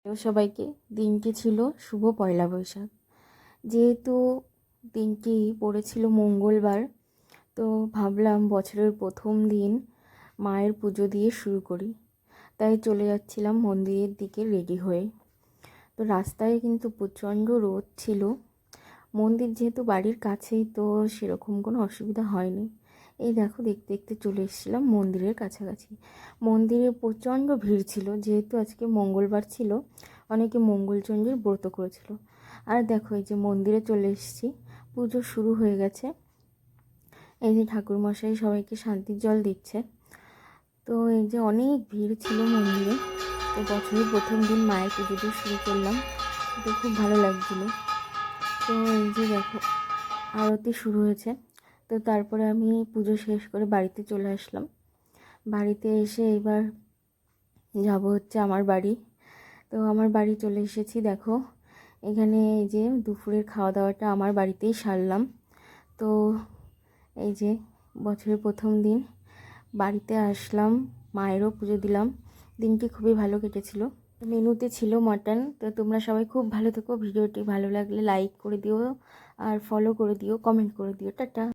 তো সবাইকে দিনটি ছিল শুভ পয়লা বৈশাখ। যেহেতু দিনটি পড়েছিল মঙ্গলবার, তো ভাবলাম বছরের প্রথম দিন মায়ের পুজো দিয়ে শুরু করি। তাই চলে যাচ্ছিলাম মন্দিরের দিকে রেডি হয়ে। তো রাস্তায় কিন্তু প্রচণ্ড রোদ ছিল। মন্দির যেহেতু বাড়ির কাছেই, তো সেরকম কোনো অসুবিধা হয়নি। এই দেখো, দেখতে দেখতে চলে এসেছিলাম মন্দিরের কাছাকাছি। মন্দিরে প্রচণ্ড ভিড় ছিল, যেহেতু আজকে মঙ্গলবার ছিল, অনেকে মঙ্গলচণ্ডীর ব্রত করেছিল। আর দেখো, এই যে মন্দিরে চলে এসেছি, পুজো শুরু হয়ে গেছে। এই যে ঠাকুরমশাই সবাইকে শান্তির জল দিচ্ছে। তো এই যে অনেক ভিড় ছিল মন্দিরে। তো বছরের প্রথম দিন মায়ের পুজো দিয়ে শুরু করলাম, তো খুব ভালো লাগছিলো। তো এই যে দেখো, আরতি শুরু হয়েছে। তো তারপরে আমি পুজো শেষ করে বাড়িতে চলে আসলাম। বাড়িতে এসে এবার যাব হচ্ছে আমার বাড়ি। তো আমার বাড়ি চলে এসেছি। দেখো, এখানে এই যে দুপুরের খাওয়া দাওয়াটা আমার বাড়িতেই সারলাম। তো এই যে বছরের প্রথম দিন বাড়িতে আসলাম, মায়েরও পুজো দিলাম। দিনটি খুবই ভালো কেটেছিল। মেনুতে ছিল মাটন। তো তোমরা সবাই খুব ভালো থেকো। ভিডিওটি ভালো লাগলে লাইক করে দিও, আর ফলো করে দিও, কমেন্ট করে দিও। টাটা।